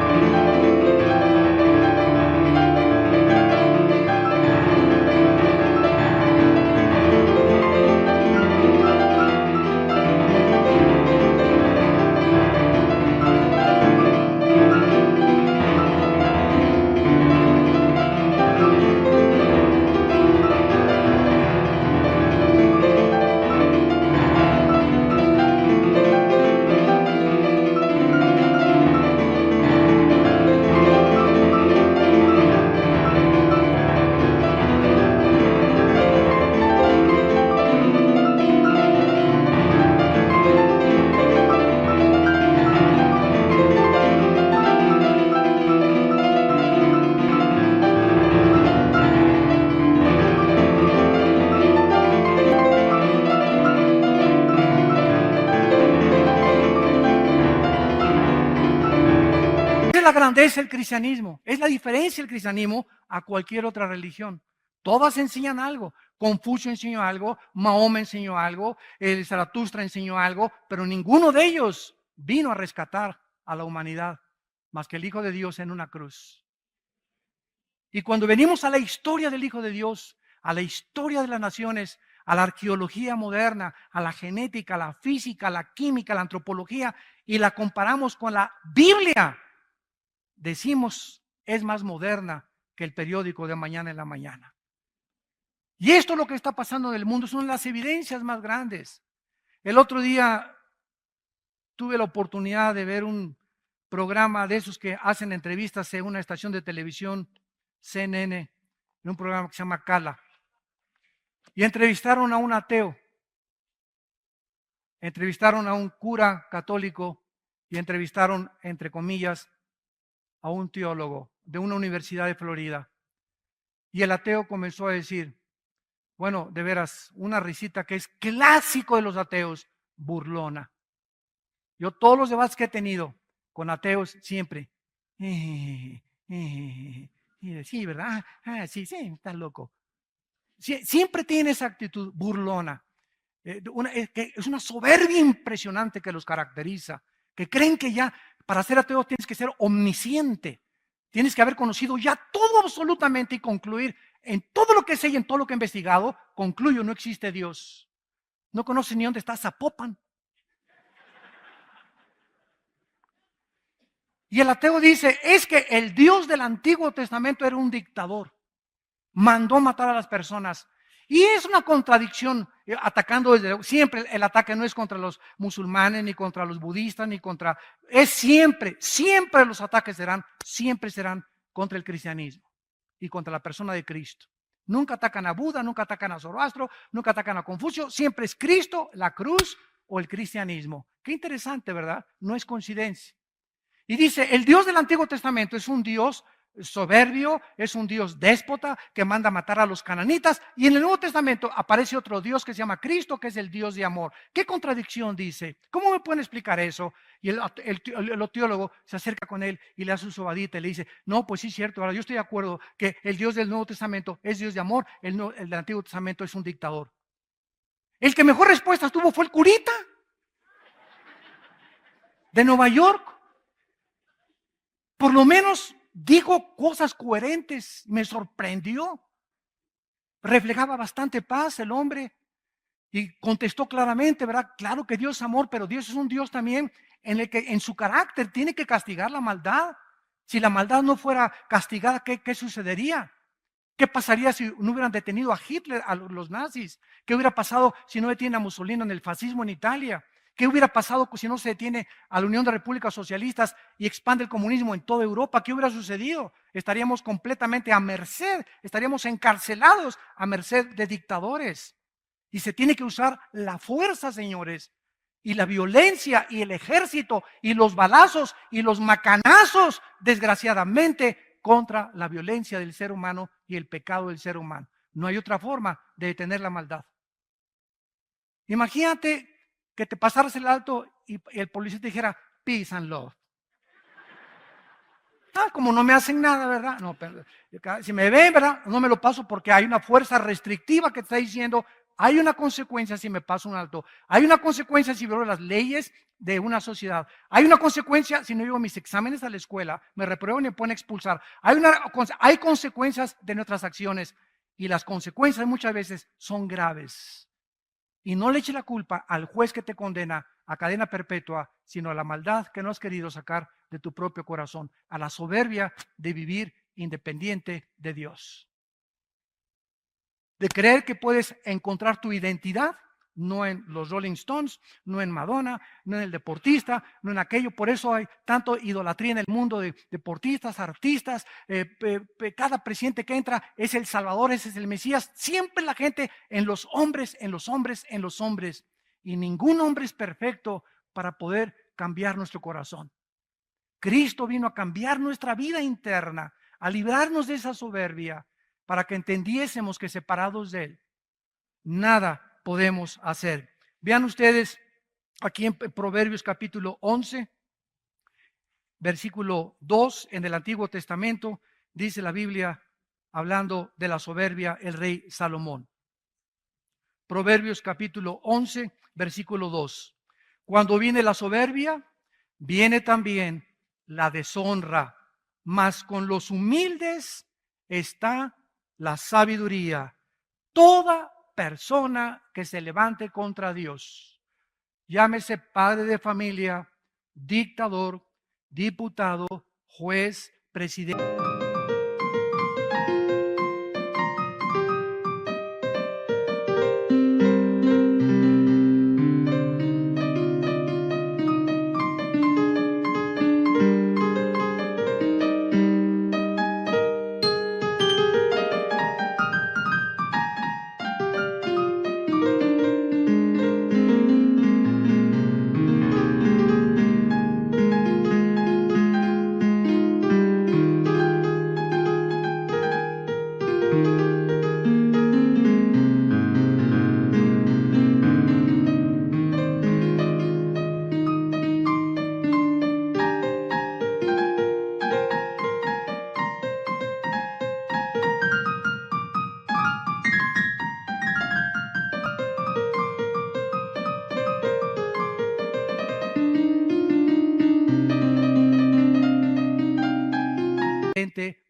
grandeza del cristianismo, es la diferencia del cristianismo a cualquier otra religión. Todas enseñan algo. Confucio enseñó algo, Mahoma enseñó algo, el Zaratustra enseñó algo, pero ninguno de ellos vino a rescatar a la humanidad más que el Hijo de Dios en una cruz. Y cuando venimos a la historia del Hijo de Dios, a la historia de las naciones, a la arqueología moderna, a la genética, a la física, a la química, a la antropología, y la comparamos con la Biblia, decimos es más moderna que el periódico de mañana en la mañana. Y esto es lo que está pasando en el mundo, son las evidencias más grandes. El otro día tuve la oportunidad de ver un programa de esos que hacen entrevistas en una estación de televisión, CNN, en un programa que se llama Cala. Y entrevistaron a un ateo, entrevistaron a un cura católico y entrevistaron, entre comillas, a un teólogo de una universidad de Florida. Y el ateo comenzó a decir, bueno, de veras, una risita que es clásico de los ateos, burlona. Yo todos los debates que he tenido con ateos siempre, sí, ¿verdad? Sí, estás loco. Siempre tiene esa actitud burlona. Es una soberbia impresionante que los caracteriza, que creen que ya para ser ateo tienes que ser omnisciente, tienes que haber conocido ya todo absolutamente y concluir en todo lo que sé y en todo lo que he investigado, concluyo, no existe Dios. No conoces ni dónde está Zapopan. Y el ateo dice, es que el Dios del Antiguo Testamento era un dictador, mandó matar a las personas. Y es una contradicción, atacando desde siempre. El ataque no es contra los musulmanes, ni contra los budistas, ni contra, es siempre los ataques siempre serán contra el cristianismo y contra la persona de Cristo. Nunca atacan a Buda, nunca atacan a Zoroastro, nunca atacan a Confucio, siempre es Cristo, la cruz o el cristianismo. Qué interesante, ¿verdad? No es coincidencia. Y dice, el Dios del Antiguo Testamento es un Dios soberbio, es un Dios déspota que manda matar a los cananitas, y en el Nuevo Testamento aparece otro Dios que se llama Cristo, que es el Dios de amor. ¿Qué contradicción dice? ¿Cómo me pueden explicar eso? Y el teólogo se acerca con él y le hace su sobadita y le dice, no, pues sí es cierto, ahora yo estoy de acuerdo que el Dios del Nuevo Testamento es Dios de amor, el del Antiguo Testamento es un dictador. El que mejor respuesta tuvo fue el curita de Nueva York. Por lo menos dijo cosas coherentes, me sorprendió. Reflejaba bastante paz el hombre y contestó claramente, ¿verdad? Claro que Dios es amor, pero Dios es un Dios también en el que en su carácter tiene que castigar la maldad. Si la maldad no fuera castigada, ¿qué sucedería? ¿Qué pasaría si no hubieran detenido a Hitler, a los nazis? ¿Qué hubiera pasado si no detienen a Mussolini en el fascismo en Italia? ¿Qué hubiera pasado si no se detiene a la Unión de Repúblicas Socialistas y expande el comunismo en toda Europa? ¿Qué hubiera sucedido? Estaríamos completamente a merced, estaríamos encarcelados a merced de dictadores. Y se tiene que usar la fuerza, señores, y la violencia y el ejército y los balazos y los macanazos, desgraciadamente, contra la violencia del ser humano y el pecado del ser humano. No hay otra forma de detener la maldad. Imagínate que te pasaras el alto y el policía te dijera, peace and love. Como no me hacen nada, ¿verdad? No, pero, si me ven, ¿verdad? No me lo paso porque hay una fuerza restrictiva que está diciendo, hay una consecuencia si me paso un alto. Hay una consecuencia si violo las leyes de una sociedad. Hay una consecuencia si no llevo mis exámenes a la escuela, me reprueban y me ponen a expulsar. Hay consecuencias de nuestras acciones y las consecuencias muchas veces son graves. Y no le eche la culpa al juez que te condena a cadena perpetua, sino a la maldad que no has querido sacar de tu propio corazón, a la soberbia de vivir independiente de Dios. De creer que puedes encontrar tu identidad, no en los Rolling Stones, no en Madonna, no en el deportista, no en aquello. Por eso hay tanto idolatría en el mundo de deportistas, artistas. Cada presidente que entra es el Salvador, ese es el Mesías. Siempre la gente en los hombres, en los hombres, en los hombres. Y ningún hombre es perfecto para poder cambiar nuestro corazón. Cristo vino a cambiar nuestra vida interna, a librarnos de esa soberbia, para que entendiésemos que separados de Él, nada podemos hacer. Vean ustedes aquí en Proverbios capítulo 11, versículo 2 en el Antiguo Testamento, dice la Biblia, hablando de la soberbia, el rey Salomón. Proverbios capítulo 11, versículo 2. Cuando viene la soberbia, viene también la deshonra, mas con los humildes está la sabiduría. Toda persona que se levante contra Dios, llámese padre de familia, dictador, diputado, juez, presidente.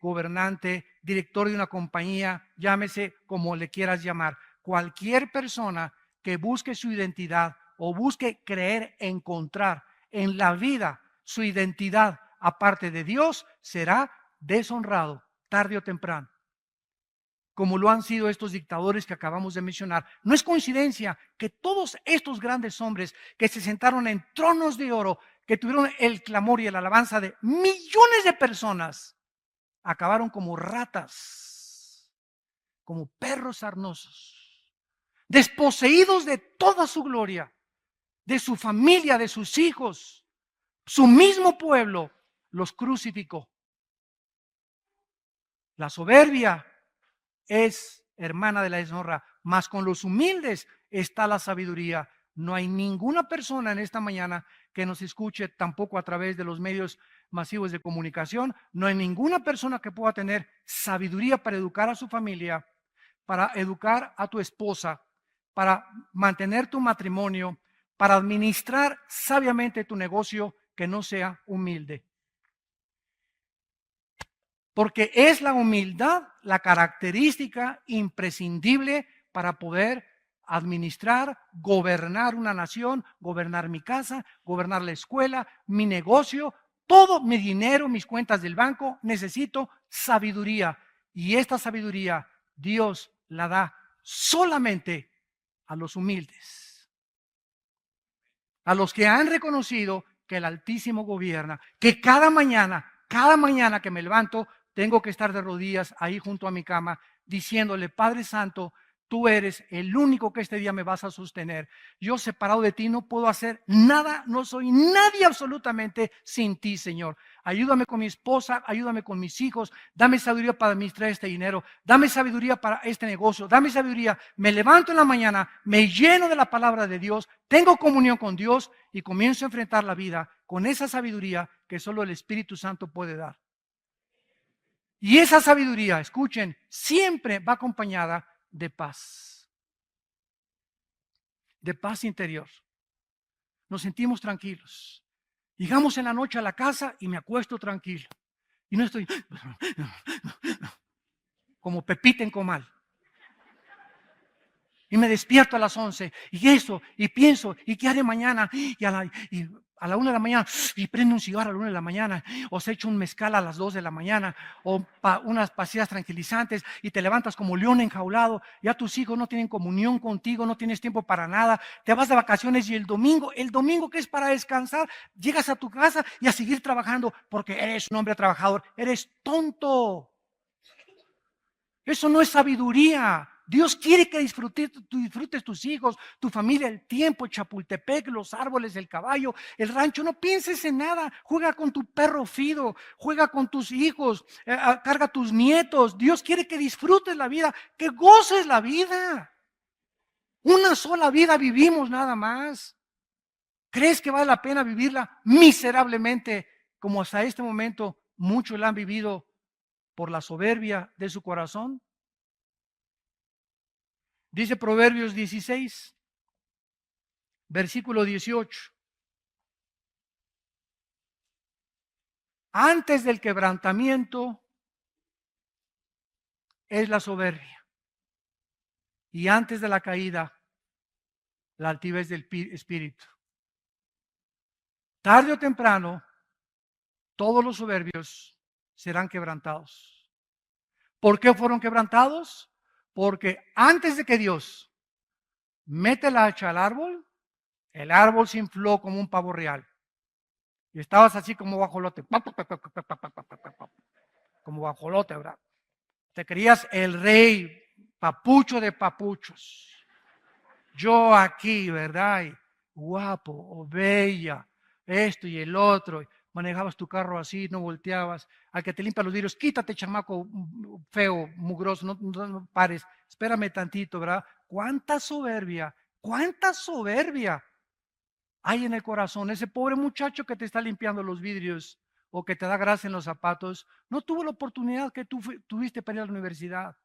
Gobernante, director de una compañía, llámese como le quieras llamar. Cualquier persona que busque su identidad o busque creer, encontrar en la vida su identidad aparte de Dios, será deshonrado tarde o temprano, como lo han sido estos dictadores que acabamos de mencionar. No es coincidencia que todos estos grandes hombres que se sentaron en tronos de oro, que tuvieron el clamor y la alabanza de millones de personas, acabaron como ratas, como perros sarnosos, desposeídos de toda su gloria, de su familia, de sus hijos. Su mismo pueblo los crucificó. La soberbia es hermana de la deshonra, mas con los humildes está la sabiduría. No hay ninguna persona en esta mañana que nos escuche, tampoco a través de los medios masivos de comunicación. No hay ninguna persona que pueda tener sabiduría para educar a su familia, para educar a tu esposa, para mantener tu matrimonio, para administrar sabiamente tu negocio, que no sea humilde. Porque es la humildad la característica imprescindible para poder administrar, gobernar una nación, gobernar mi casa, gobernar la escuela, mi negocio, todo mi dinero, mis cuentas del banco. Necesito sabiduría. Y esta sabiduría Dios la da solamente a los humildes, a los que han reconocido que el Altísimo gobierna, que cada mañana que me levanto, tengo que estar de rodillas ahí junto a mi cama diciéndole: Padre Santo, tú eres el único que este día me vas a sostener. Yo separado de ti no puedo hacer nada, no soy nadie absolutamente sin ti, Señor. Ayúdame con mi esposa, ayúdame con mis hijos, dame sabiduría para administrar este dinero, dame sabiduría para este negocio, dame sabiduría. Me levanto en la mañana, me lleno de la palabra de Dios, tengo comunión con Dios y comienzo a enfrentar la vida con esa sabiduría que solo el Espíritu Santo puede dar. Y esa sabiduría, escuchen, siempre va acompañada de paz interior. Nos sentimos tranquilos. Llegamos en la noche a la casa y me acuesto tranquilo. Y no estoy como Pepita en comal. Y me despierto a las 11 y eso, y pienso, ¿y qué haré mañana? Y a la 1 de la mañana, y prendo un cigarro a la 1 de la mañana, o se echa un mezcal a las 2 de la mañana, o unas pastillas tranquilizantes, y te levantas como león enjaulado. Ya tus hijos no tienen comunión contigo, no tienes tiempo para nada, te vas de vacaciones y el domingo que es para descansar, llegas a tu casa y a seguir trabajando porque eres un hombre trabajador. Eres tonto. Eso no es sabiduría. Dios quiere que disfrutes tus hijos, tu familia, el tiempo, Chapultepec, los árboles, el caballo, el rancho. No pienses en nada. Juega con tu perro Fido, juega con tus hijos, carga a tus nietos. Dios quiere que disfrutes la vida, que goces la vida. Una sola vida vivimos nada más. ¿Crees que vale la pena vivirla miserablemente como hasta este momento muchos la han vivido por la soberbia de su corazón? Dice Proverbios 16, versículo 18. Antes del quebrantamiento es la soberbia, y antes de la caída, la altivez del espíritu. Tarde o temprano, todos los soberbios serán quebrantados. ¿Por qué fueron quebrantados? Porque antes de que Dios mete la hacha al árbol, el árbol se infló como un pavo real. Y estabas así como guajolote, como guajolote, ¿verdad? Te creías el rey, papucho de papuchos. Yo aquí, ¿verdad? Y guapo o bella, esto y el otro. Manejabas tu carro así, no volteabas. Al que te limpia los vidrios, quítate, chamaco feo, mugroso, no pares. Espérame tantito, ¿verdad? ¿Cuánta soberbia hay en el corazón? Ese pobre muchacho que te está limpiando los vidrios o que te da grasa en los zapatos, no tuvo la oportunidad que tú tuviste para ir a la universidad.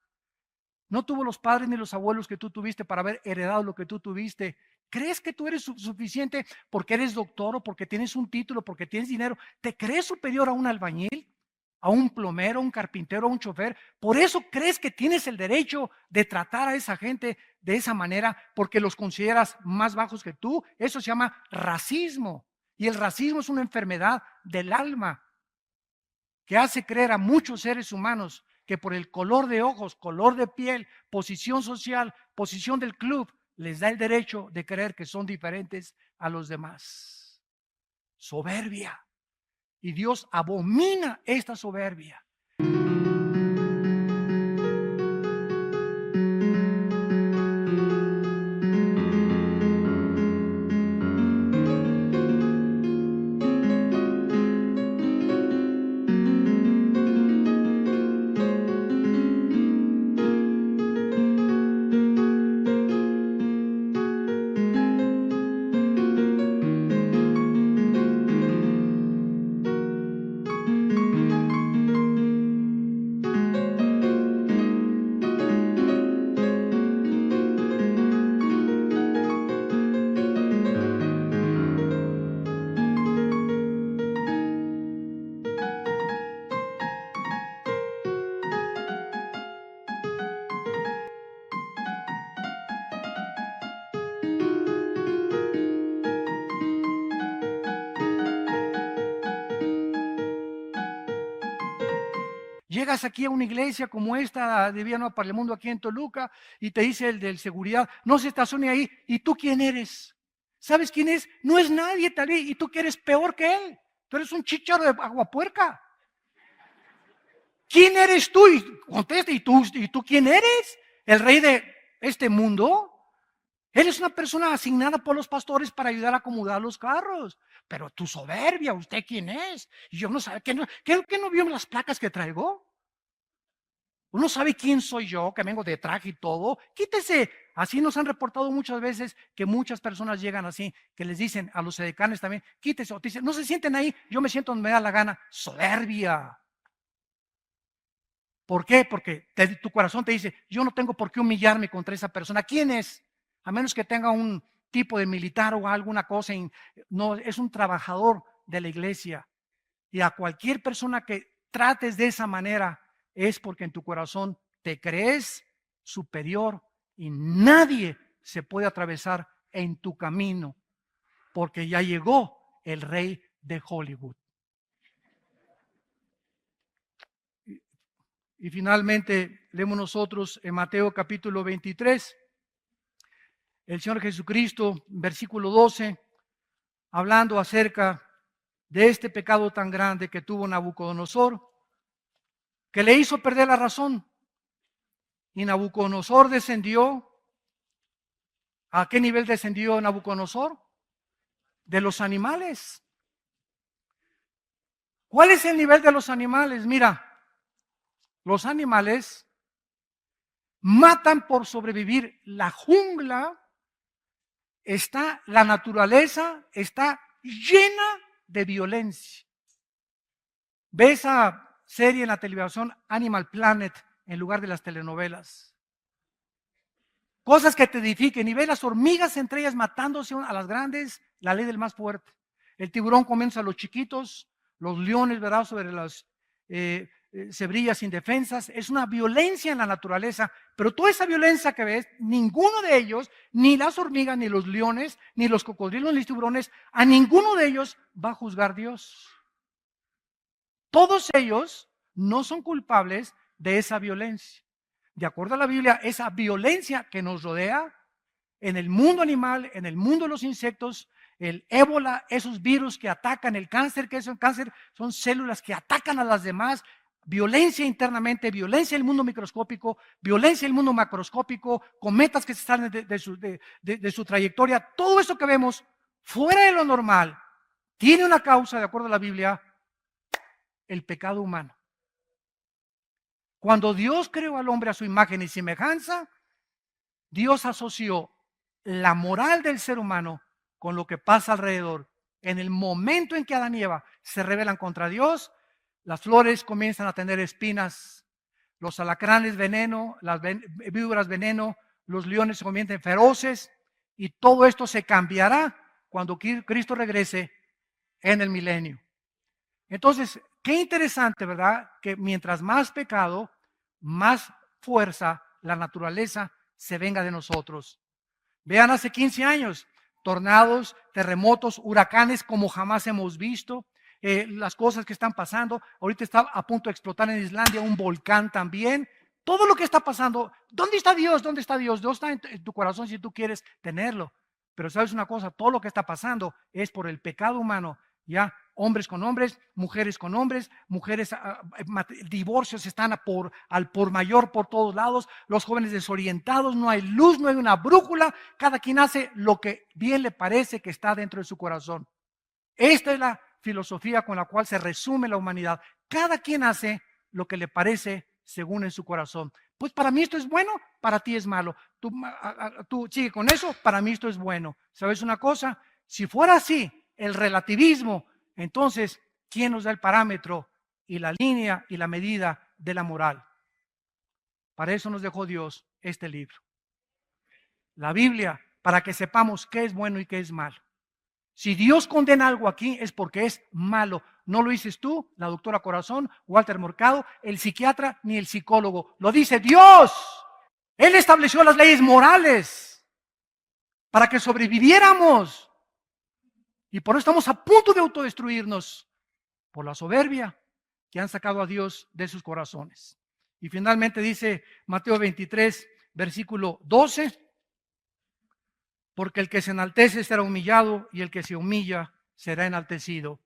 No tuvo los padres ni los abuelos que tú tuviste para haber heredado lo que tú tuviste. ¿Crees que tú eres suficiente porque eres doctor o porque tienes un título, porque tienes dinero? ¿Te crees superior a un albañil, a un plomero, a un carpintero, a un chofer? ¿Por eso crees que tienes el derecho de tratar a esa gente de esa manera porque los consideras más bajos que tú? Eso se llama racismo. Y el racismo es una enfermedad del alma que hace creer a muchos seres humanos que por el color de ojos, color de piel, posición social, posición del club, les da el derecho de creer que son diferentes a los demás. Soberbia. Y Dios abomina esta soberbia. Llegas aquí a una iglesia como esta de Vía Nueva para el Mundo aquí en Toluca y te dice el del seguridad, no se estacione ahí. ¿Y tú quién eres? ¿Sabes quién es? No es nadie tal vez. ¿Y tú que eres peor que él? Tú eres un chícharo de aguapuerca. ¿Quién eres tú? Y contesta, ¿y tú quién eres? ¿El rey de este mundo? Eres una persona asignada por los pastores para ayudar a acomodar los carros. Pero tu soberbia, ¿usted quién es? Y yo no sé, ¿qué no vio las placas que traigo? Uno sabe quién soy yo, que vengo de traje y todo. Quítese. Así nos han reportado muchas veces que muchas personas llegan así, que les dicen a los edecanes también, quítese. O te dicen, no se sienten ahí, yo me siento donde me da la gana. Soberbia. ¿Por qué? Porque tu corazón te dice, yo no tengo por qué humillarme contra esa persona. ¿Quién es? A menos que tenga un tipo de militar o alguna cosa. No, es un trabajador de la iglesia. Y a cualquier persona que trates de esa manera es porque en tu corazón te crees superior y nadie se puede atravesar en tu camino porque ya llegó el rey de Hollywood. Y finalmente leemos nosotros en Mateo capítulo 23, el Señor Jesucristo, versículo 12, hablando acerca de este pecado tan grande que tuvo Nabucodonosor, que le hizo perder la razón. Y Nabucodonosor descendió. ¿A qué nivel descendió Nabucodonosor? De los animales. ¿Cuál es el nivel de los animales? Mira, los animales matan por sobrevivir. La jungla la naturaleza está llena de violencia. Ve esa serie en la televisión Animal Planet en lugar de las telenovelas. Cosas que te edifiquen y ve las hormigas entre ellas matándose a las grandes, la ley del más fuerte. El tiburón comienza a los chiquitos, los leones, ¿verdad? Sobre las cebrillas indefensas. Es una violencia en la naturaleza, pero toda esa violencia que ves, ninguno de ellos, ni las hormigas, ni los leones, ni los cocodrilos, ni los tiburones, a ninguno de ellos va a juzgar Dios. Todos ellos no son culpables de esa violencia. De acuerdo a la Biblia, esa violencia que nos rodea en el mundo animal, en el mundo de los insectos, el ébola, esos virus que atacan el cáncer, que es el cáncer, son células que atacan a las demás, violencia internamente, violencia en el mundo microscópico, violencia en el mundo macroscópico, cometas que se salen de su trayectoria, todo eso que vemos fuera de lo normal, tiene una causa, de acuerdo a la Biblia, el pecado humano. Cuando Dios creó al hombre a su imagen y semejanza, Dios asoció la moral del ser humano con lo que pasa alrededor. En el momento en que Adán y Eva se rebelan contra Dios, las flores comienzan a tener espinas, los alacranes veneno, las víboras veneno, los leones se convierten feroces y todo esto se cambiará cuando Cristo regrese en el milenio. Entonces, qué interesante, ¿verdad? Que mientras más pecado, más fuerza la naturaleza se venga de nosotros. Vean, hace 15 años, tornados, terremotos, huracanes como jamás hemos visto, las cosas que están pasando. Ahorita está a punto de explotar en Islandia un volcán también. Todo lo que está pasando, ¿dónde está Dios? ¿Dónde está Dios? Dios está en tu corazón si tú quieres tenerlo. Pero sabes una cosa, todo lo que está pasando es por el pecado humano, ¿ya? Hombres con hombres, mujeres, divorcios están al por mayor por todos lados, los jóvenes desorientados, no hay luz, no hay una brújula, cada quien hace lo que bien le parece que está dentro de su corazón. Esta es la filosofía con la cual se resume la humanidad. Cada quien hace lo que le parece según en su corazón. Pues para mí esto es bueno, para ti es malo. Tú sigue con eso, para mí esto es bueno. ¿Sabes una cosa? Si fuera así, el relativismo, entonces, ¿quién nos da el parámetro y la línea y la medida de la moral? Para eso nos dejó Dios este libro. La Biblia, para que sepamos qué es bueno y qué es malo. Si Dios condena algo aquí es porque es malo. No lo dices tú, la doctora Corazón, Walter Mercado, el psiquiatra ni el psicólogo. Lo dice Dios. Él estableció las leyes morales para que sobreviviéramos. Y por eso estamos a punto de autodestruirnos por la soberbia que han sacado a Dios de sus corazones. Y finalmente dice Mateo 23, versículo 12, porque el que se enaltece será humillado y el que se humilla será enaltecido.